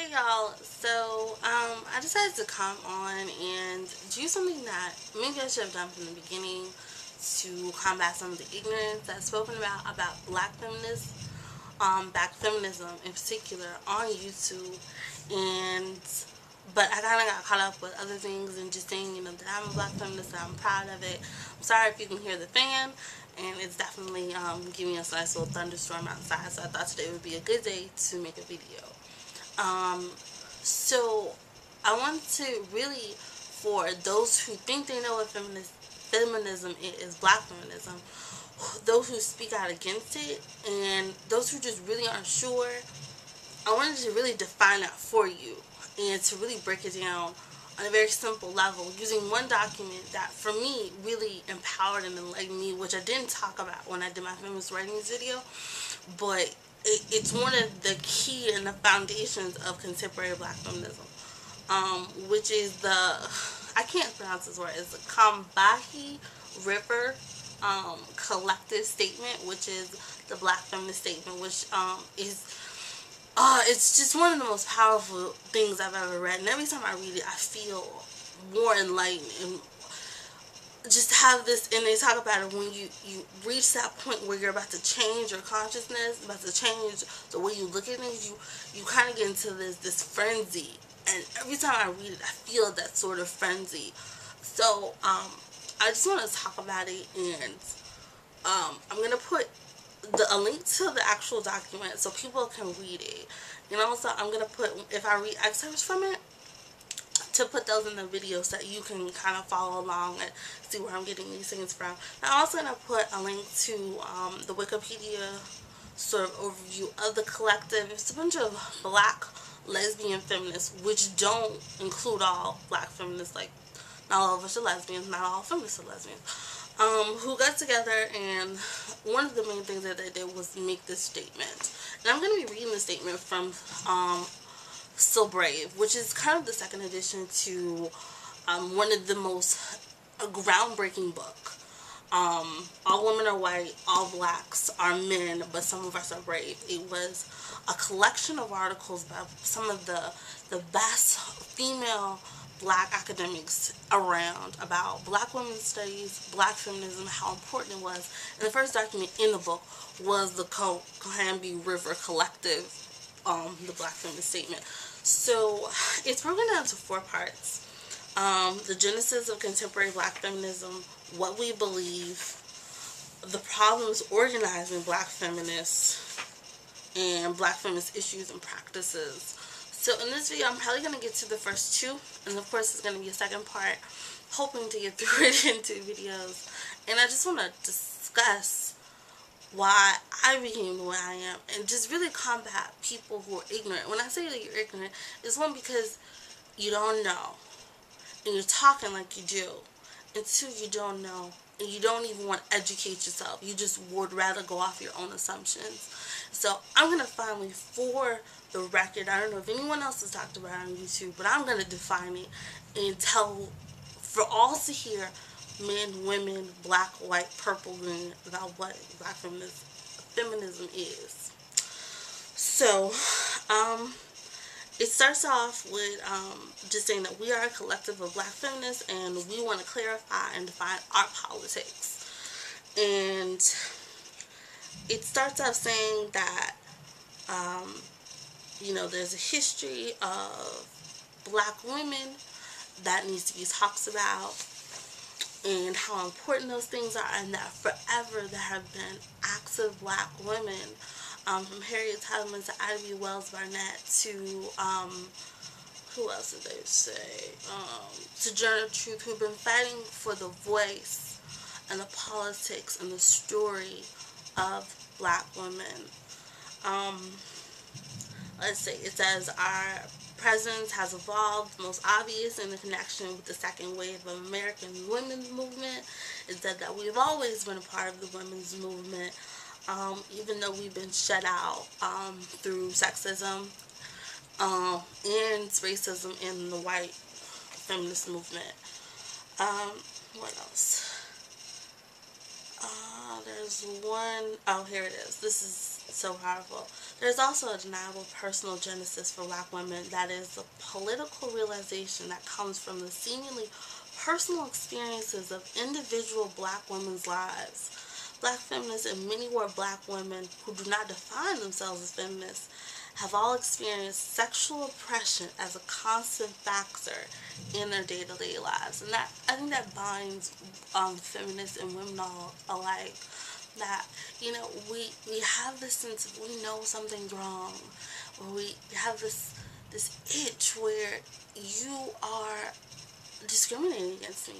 Hey y'all, so I decided to come on and do something that maybe I should have done from the beginning to combat some of the ignorance that's spoken about black feminists, black feminism in particular on YouTube. And but I kind of got caught up with other things and just saying, that I'm a black feminist, that I'm proud of it. I'm sorry if you can hear the fan, and it's definitely giving us a nice little thunderstorm outside, so I thought today would be a good day to make a video. So I want to really, for those who think they know what feminism is, black feminism, those who speak out against it, and those who just really aren't sure, I wanted to really define that for you and to really break it down on a very simple level using one document that for me really empowered and enlightened me, which I didn't talk about when I did my feminist writings video, but it's one of the key and the foundations of contemporary black feminism, which is I can't pronounce this word, it's the Combahee River Collective statement, which is the black feminist statement, which it's just one of the most powerful things I've ever read, and every time I read it I feel more enlightened and just have this. And they talk about it when you reach that point where you're about to change your consciousness, about to change the way you look at things, you kind of get into this frenzy, and every time I read it I feel that sort of frenzy. So I just want to talk about it, and I'm gonna put a link to the actual document so people can read it, and also I'm gonna put, if I read excerpts from it, to put those in the video so that you can kind of follow along and see where I'm getting these things from. I'm also going to put a link to the Wikipedia sort of overview of the collective. It's a bunch of black lesbian feminists, which don't include all black feminists, like not all of us are lesbians, not all feminists are lesbians, who got together, and one of the main things that they did was make this statement. And I'm going to be reading the statement from So Brave, which is kind of the second edition to one of the most groundbreaking book. All women are white, all blacks are men, but some of us are brave. It was a collection of articles by some of the best female black academics around about black women's studies, black feminism, how important it was. And the first document in the book was the Combahee River Collective, the black feminist statement. So it's broken down into 4 parts. The genesis of contemporary black feminism, what we believe, the problems organizing black feminists, and black feminist issues and practices. So in this video I'm probably going to get to the first 2, and of course it's going to be a second part, hoping to get through it in 2 videos. And I just want to discuss why I became the way I am, and just really combat people who are ignorant. When I say that you're ignorant, it's one, because you don't know and you're talking like you do, and 2, you don't know and you don't even want to educate yourself. You just would rather go off your own assumptions. So I'm going to finally, for the record, I don't know if anyone else has talked about it on YouTube, but I'm going to define it and tell for all to hear, men, women, black, white, purple, green, about what black feminism is. So, it starts off with just saying that we are a collective of black feminists, and we want to clarify and define our politics. And it starts off saying that, there's a history of black women that needs to be talked about, and how important those things are, and that forever there have been active black women, from Harriet Tubman to Ivy Wells Barnett to, who else did they say, to Journal Truth, who've been fighting for the voice and the politics and the story of black women. Let's see, it says our presence has evolved, most obvious in the connection with the second wave of American women's movement is that we've always been a part of the women's movement, even though we've been shut out through sexism and racism in the white feminist movement. What else? There's one, oh, here it is. This is so powerful. There's also a deniable personal genesis for Black women, that is the political realization that comes from the seemingly personal experiences of individual Black women's lives. Black feminists and many more Black women who do not define themselves as feminists have all experienced sexual oppression as a constant factor in their day-to-day lives. And that, I think that binds feminists and women all alike. That, we have this sense of, we know something's wrong, or we have this itch where you are discriminating against me.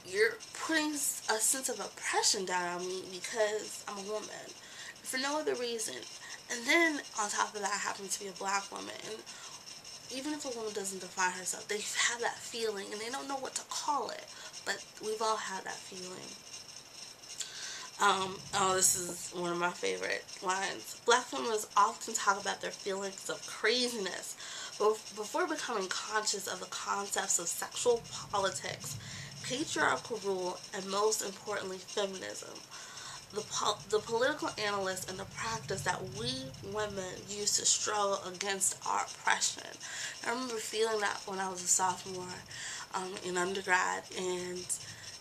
You're putting a sense of oppression down on me because I'm a woman, for no other reason. And then on top of that, I happen to be a Black woman, and even if a woman doesn't define herself, they have that feeling and they don't know what to call it. But we've all had that feeling. This is one of my favorite lines. Black feminists often talk about their feelings of craziness before becoming conscious of the concepts of sexual politics, patriarchal rule, and most importantly, feminism. The political analyst and the practice that we women use to struggle against our oppression. I remember feeling that when I was a sophomore in undergrad, and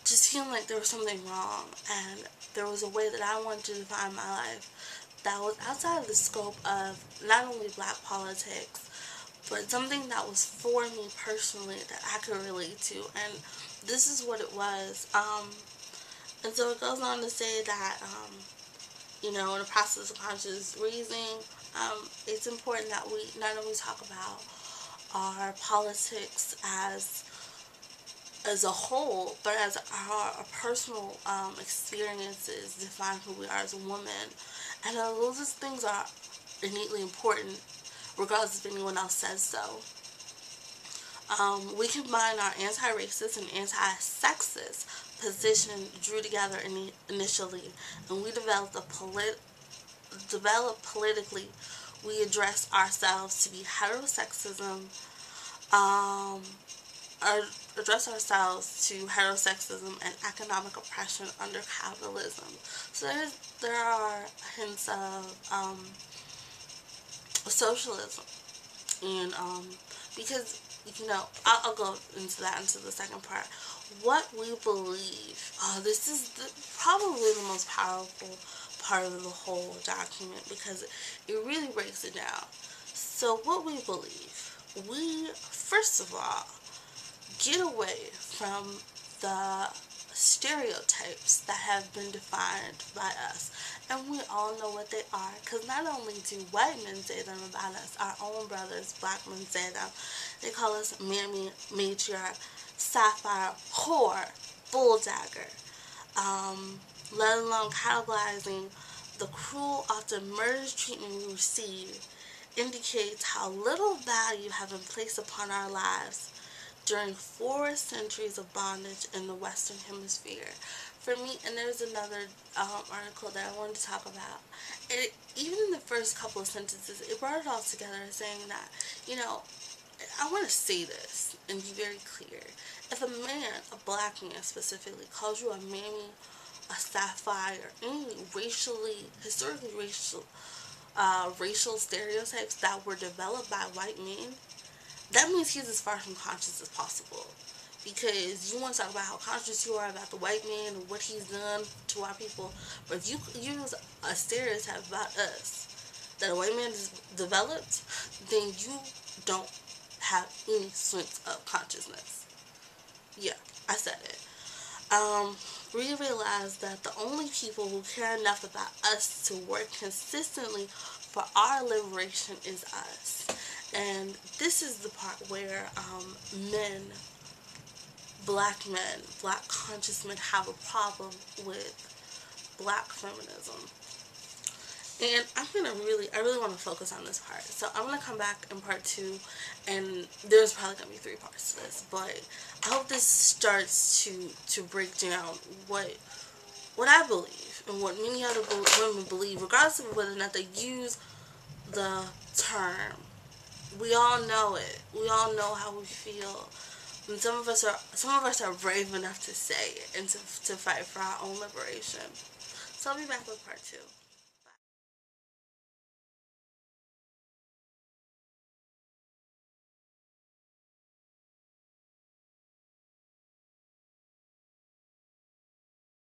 just feeling like there was something wrong, and there was a way that I wanted to define my life that was outside of the scope of not only Black politics, but something that was for me personally that I could relate to. And this is what it was. And so it goes on to say that, in the process of conscious reasoning, it's important that we not only talk about our politics as a whole, but as our personal experiences define who we are as a woman. And those things are innately important, regardless if anyone else says so. We combine our anti-racist and anti-sexist position drew together initially, and we developed politically. We address ourselves to be heterosexism, address ourselves to heterosexism and economic oppression under capitalism. So there are hints of socialism, and because I'll go into the second part. What we believe. This is probably the most powerful part of the whole document, because it really breaks it down. So what we believe. We, first of all, get away from the stereotypes that have been defined by us, and we all know what they are, because not only do white men say them about us, our own brothers, Black men, say them. They call us mammy, matriarch, sapphire, whore, bulldagger, let alone catalyzing the cruel, often murderous treatment we receive, indicates how little value has been placed upon our lives during 4 centuries of bondage in the Western Hemisphere. For me, and there's another article that I wanted to talk about. Even in the first couple of sentences, it brought it all together, saying that, I want to say this and be very clear. If a man, a Black man specifically, calls you a mammy, a sapphire, any historically racial stereotypes that were developed by white men, that means he's as far from conscious as possible. Because you want to talk about how conscious you are about the white man and what he's done to our people, but if you use a stereotype about us that a white man has developed, then you don't have any sense of consciousness. Yeah, I said it. We realize that the only people who care enough about us to work consistently for our liberation is us. And this is the part where Black conscious men have a problem with Black feminism. And I really want to focus on this part. So I'm going to come back in part 2, and there's probably going to be 3 parts to this, but I hope this starts to break down what I believe and what many other women believe, regardless of whether or not they use the term. We all know it. We all know how we feel. And some of us are brave enough to say it and to fight for our own liberation. So I'll be back with part 2.